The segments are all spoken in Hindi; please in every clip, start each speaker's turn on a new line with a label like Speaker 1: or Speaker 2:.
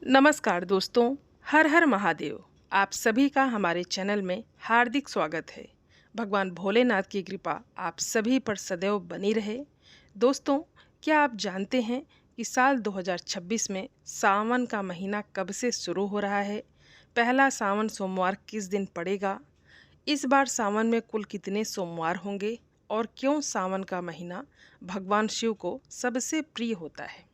Speaker 1: नमस्कार दोस्तों, हर हर महादेव। आप सभी का हमारे चैनल में हार्दिक स्वागत है। भगवान भोलेनाथ की कृपा आप सभी पर सदैव बनी रहे। दोस्तों, क्या आप जानते हैं कि साल 2026 में सावन का महीना कब से शुरू हो रहा है? पहला सावन सोमवार किस दिन पड़ेगा? इस बार सावन में कुल कितने सोमवार होंगे और क्यों सावन का महीना भगवान शिव को सबसे प्रिय होता है?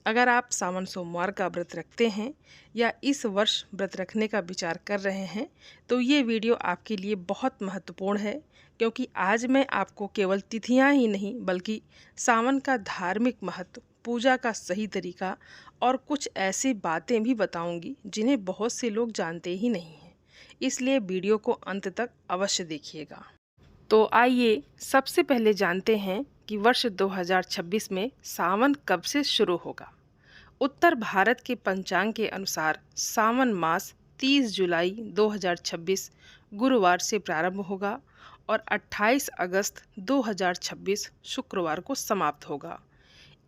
Speaker 1: अगर आप सावन सोमवार का व्रत रखते हैं या इस वर्ष व्रत रखने का विचार कर रहे हैं तो ये वीडियो आपके लिए बहुत महत्वपूर्ण है, क्योंकि आज मैं आपको केवल तिथियां ही नहीं बल्कि सावन का धार्मिक महत्व, पूजा का सही तरीका और कुछ ऐसी बातें भी बताऊंगी जिन्हें बहुत से लोग जानते ही नहीं हैं। इसलिए वीडियो को अंत तक अवश्य देखिएगा। तो आइए सबसे पहले जानते हैं कि वर्ष 2026 में सावन कब से शुरू होगा। उत्तर भारत के पंचांग के अनुसार सावन मास 30 जुलाई 2026 गुरुवार से प्रारंभ होगा और 28 अगस्त 2026 शुक्रवार को समाप्त होगा।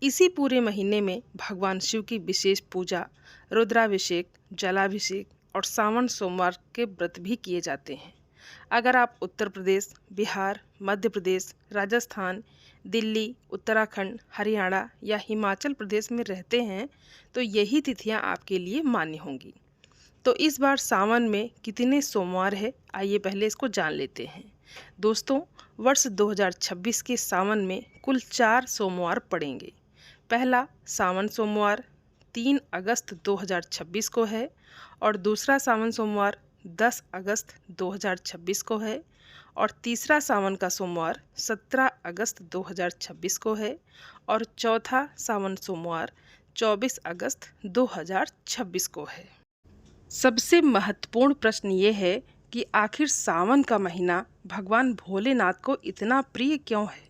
Speaker 1: इसी पूरे महीने में भगवान शिव की विशेष पूजा, रुद्राभिषेक, जलाभिषेक और सावन सोमवार के व्रत भी किए जाते हैं। अगर आप उत्तर प्रदेश, बिहार, मध्य प्रदेश, राजस्थान, दिल्ली, उत्तराखंड, हरियाणा या हिमाचल प्रदेश में रहते हैं तो यही तिथियां आपके लिए मान्य होंगी। तो इस बार सावन में कितने सोमवार है, आइए पहले इसको जान लेते हैं। दोस्तों, वर्ष 2026 के सावन में कुल 4 सोमवार पड़ेंगे। पहला सावन सोमवार 3 अगस्त 2026 को है और दूसरा सावन सोमवार 10 अगस्त 2026 को है और तीसरा सावन का सोमवार 17 अगस्त 2026 को है और चौथा सावन सोमवार 24 अगस्त 2026 को है। सबसे महत्वपूर्ण प्रश्न ये है कि आखिर सावन का महीना भगवान भोलेनाथ को इतना प्रिय क्यों है?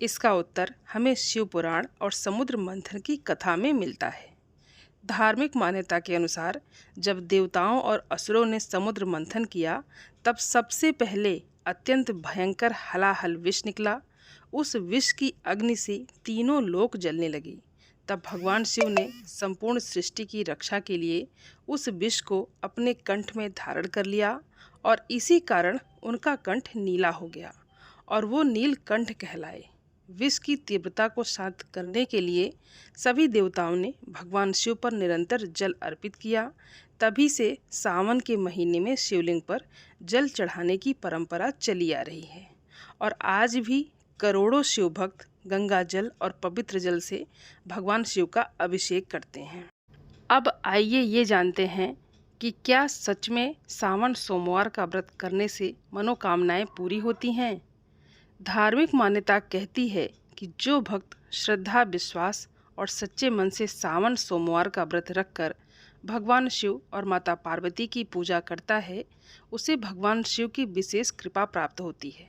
Speaker 1: इसका उत्तर हमें शिव पुराण और समुद्र मंथन की कथा में मिलता है। धार्मिक मान्यता के अनुसार जब देवताओं और असुरों ने समुद्र मंथन किया तब सबसे पहले अत्यंत भयंकर हलाहल विष निकला। उस विष की अग्नि से तीनों लोक जलने लगी। तब भगवान शिव ने संपूर्ण सृष्टि की रक्षा के लिए उस विष को अपने कंठ में धारण कर लिया और इसी कारण उनका कंठ नीला हो गया और वो नीलकंठ कहलाए। विष की तीव्रता को शांत करने के लिए सभी देवताओं ने भगवान शिव पर निरंतर जल अर्पित किया। तभी से सावन के महीने में शिवलिंग पर जल चढ़ाने की परंपरा चली आ रही है और आज भी करोड़ों शिव भक्त गंगा जल और पवित्र जल से भगवान शिव का अभिषेक करते हैं। अब आइए ये जानते हैं कि क्या सच में सावन सोमवार का व्रत करने से मनोकामनाएं पूरी होती हैं? धार्मिक मान्यता कहती है कि जो भक्त श्रद्धा, विश्वास और सच्चे मन से सावन सोमवार का व्रत रखकर भगवान शिव और माता पार्वती की पूजा करता है, उसे भगवान शिव की विशेष कृपा प्राप्त होती है।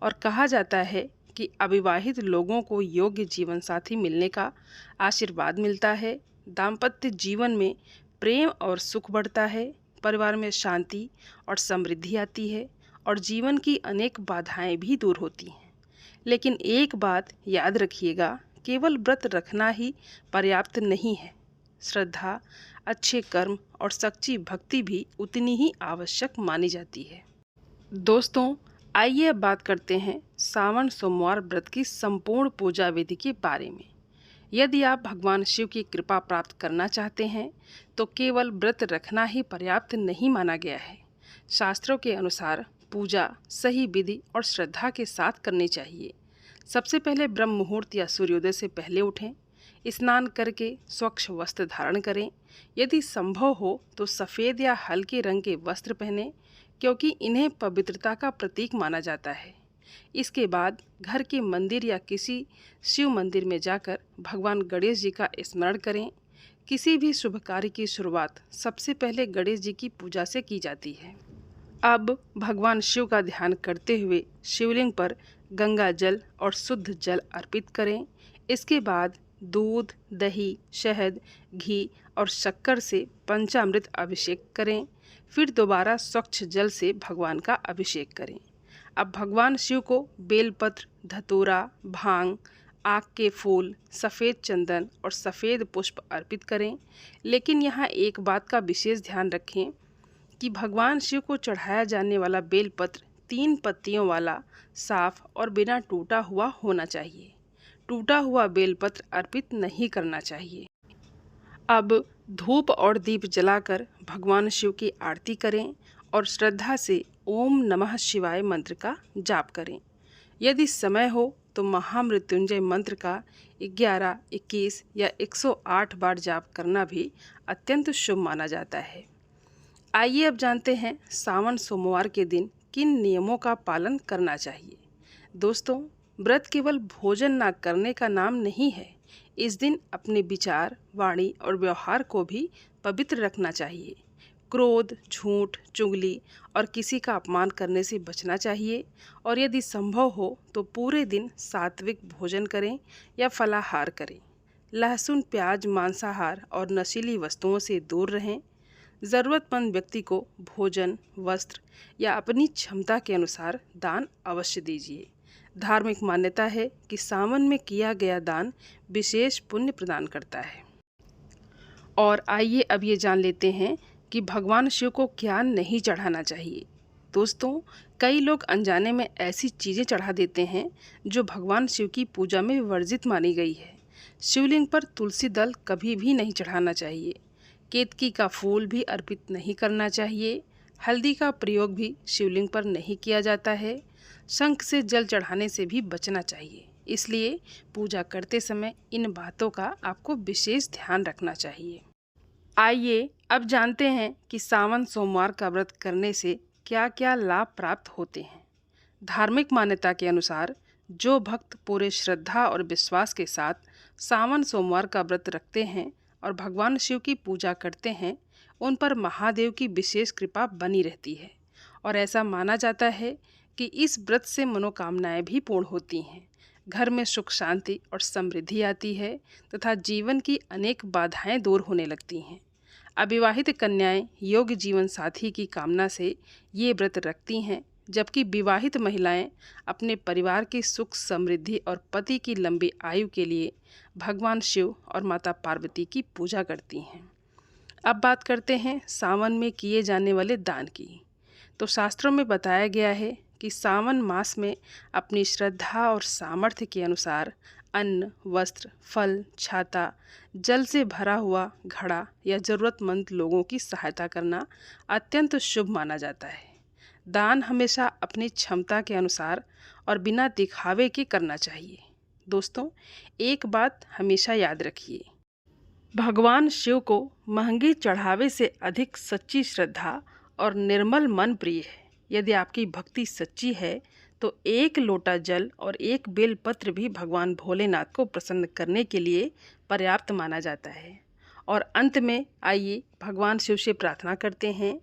Speaker 1: और कहा जाता है कि अविवाहित लोगों को योग्य जीवन साथी मिलने का आशीर्वाद मिलता है, दाम्पत्य जीवन में प्रेम और सुख बढ़ता है, परिवार में शांति और समृद्धि आती है और जीवन की अनेक बाधाएं भी दूर होती हैं। लेकिन एक बात याद रखिएगा, केवल व्रत रखना ही पर्याप्त नहीं है। श्रद्धा, अच्छे कर्म और सच्ची भक्ति भी उतनी ही आवश्यक मानी जाती है। दोस्तों, आइए अब बात करते हैं सावन सोमवार व्रत की संपूर्ण पूजा विधि के बारे में। यदि आप भगवान शिव की कृपा प्राप्त करना चाहते हैं तो केवल व्रत रखना ही पर्याप्त नहीं माना गया है। शास्त्रों के अनुसार पूजा सही विधि और श्रद्धा के साथ करनी चाहिए। सबसे पहले ब्रह्म मुहूर्त या सूर्योदय से पहले उठें, स्नान करके स्वच्छ वस्त्र धारण करें। यदि संभव हो तो सफ़ेद या हल्के रंग के वस्त्र पहनें, क्योंकि इन्हें पवित्रता का प्रतीक माना जाता है। इसके बाद घर के मंदिर या किसी शिव मंदिर में जाकर भगवान गणेश जी का स्मरण करें। किसी भी शुभ कार्य की शुरुआत सबसे पहले गणेश जी की पूजा से की जाती है। अब भगवान शिव का ध्यान करते हुए शिवलिंग पर गंगा जल और शुद्ध जल अर्पित करें। इसके बाद दूध, दही, शहद, घी और शक्कर से पंचामृत अभिषेक करें। फिर दोबारा स्वच्छ जल से भगवान का अभिषेक करें। अब भगवान शिव को बेलपत्र, धतूरा, भांग, आक के फूल, सफ़ेद चंदन और सफ़ेद पुष्प अर्पित करें। लेकिन यहाँ एक बात का विशेष ध्यान रखें कि भगवान शिव को चढ़ाया जाने वाला बेलपत्र 3 पत्तियों वाला, साफ और बिना टूटा हुआ होना चाहिए। टूटा हुआ बेलपत्र अर्पित नहीं करना चाहिए। अब धूप और दीप जलाकर भगवान शिव की आरती करें और श्रद्धा से ओम नमः शिवाय मंत्र का जाप करें। यदि समय हो तो महामृत्युंजय मंत्र का 11, 21 या 108 बार जाप करना भी अत्यंत शुभ माना जाता है। आइए अब जानते हैं सावन सोमवार के दिन किन नियमों का पालन करना चाहिए। दोस्तों, व्रत केवल भोजन न करने का नाम नहीं है। इस दिन अपने विचार, वाणी और व्यवहार को भी पवित्र रखना चाहिए। क्रोध, झूठ, चुगली और किसी का अपमान करने से बचना चाहिए और यदि संभव हो तो पूरे दिन सात्विक भोजन करें या फलाहार करें। लहसुन, प्याज, मांसाहार और नशीली वस्तुओं से दूर रहें। ज़रूरतमंद व्यक्ति को भोजन, वस्त्र या अपनी क्षमता के अनुसार दान अवश्य दीजिए। धार्मिक मान्यता है कि सावन में किया गया दान विशेष पुण्य प्रदान करता है। और आइए अब ये जान लेते हैं कि भगवान शिव को क्या नहीं चढ़ाना चाहिए। दोस्तों, कई लोग अनजाने में ऐसी चीज़ें चढ़ा देते हैं जो भगवान शिव की पूजा में वर्जित मानी गई है। शिवलिंग पर तुलसी दल कभी भी नहीं चढ़ाना चाहिए। केतकी का फूल भी अर्पित नहीं करना चाहिए। हल्दी का प्रयोग भी शिवलिंग पर नहीं किया जाता है। शंख से जल चढ़ाने से भी बचना चाहिए। इसलिए पूजा करते समय इन बातों का आपको विशेष ध्यान रखना चाहिए। आइए अब जानते हैं कि सावन सोमवार का व्रत करने से क्या क्या लाभ प्राप्त होते हैं। धार्मिक मान्यता के अनुसार जो भक्त पूरे श्रद्धा और विश्वास के साथ सावन सोमवार का व्रत रखते हैं और भगवान शिव की पूजा करते हैं, उन पर महादेव की विशेष कृपा बनी रहती है और ऐसा माना जाता है कि इस व्रत से मनोकामनाएं भी पूर्ण होती हैं। घर में सुख, शांति और समृद्धि आती है तथा जीवन की अनेक बाधाएं दूर होने लगती हैं। अविवाहित कन्याएं योग्य जीवन साथी की कामना से ये व्रत रखती हैं, जबकि विवाहित महिलाएं अपने परिवार की सुख, समृद्धि और पति की लंबी आयु के लिए भगवान शिव और माता पार्वती की पूजा करती हैं। अब बात करते हैं सावन में किए जाने वाले दान की। तो शास्त्रों में बताया गया है कि सावन मास में अपनी श्रद्धा और सामर्थ्य के अनुसार अन्न, वस्त्र, फल, छाता, जल से भरा हुआ घड़ा या ज़रूरतमंद लोगों की सहायता करना अत्यंत शुभ माना जाता है। दान हमेशा अपनी क्षमता के अनुसार और बिना दिखावे के करना चाहिए। दोस्तों, एक बात हमेशा याद रखिए, भगवान शिव को महंगी चढ़ावे से अधिक सच्ची श्रद्धा और निर्मल मन प्रिय है। यदि आपकी भक्ति सच्ची है तो एक लोटा जल और एक बेलपत्र भी भगवान भोलेनाथ को प्रसन्न करने के लिए पर्याप्त माना जाता है। और अंत में आइए भगवान शिव से प्रार्थना करते हैं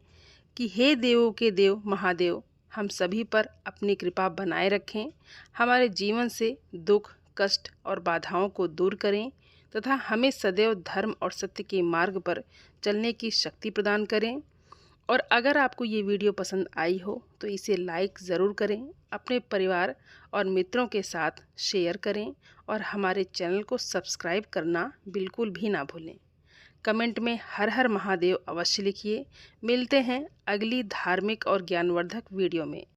Speaker 1: कि हे देवों के देव महादेव, हम सभी पर अपनी कृपा बनाए रखें, हमारे जीवन से दुख, कष्ट और बाधाओं को दूर करें तथा हमें सदैव धर्म और सत्य के मार्ग पर चलने की शक्ति प्रदान करें। और अगर आपको ये वीडियो पसंद आई हो तो इसे लाइक ज़रूर करें, अपने परिवार और मित्रों के साथ शेयर करें और हमारे चैनल को सब्सक्राइब करना बिल्कुल भी ना भूलें। कमेंट में हर हर महादेव अवश्य लिखिए। मिलते हैं अगली धार्मिक और ज्ञानवर्धक वीडियो में।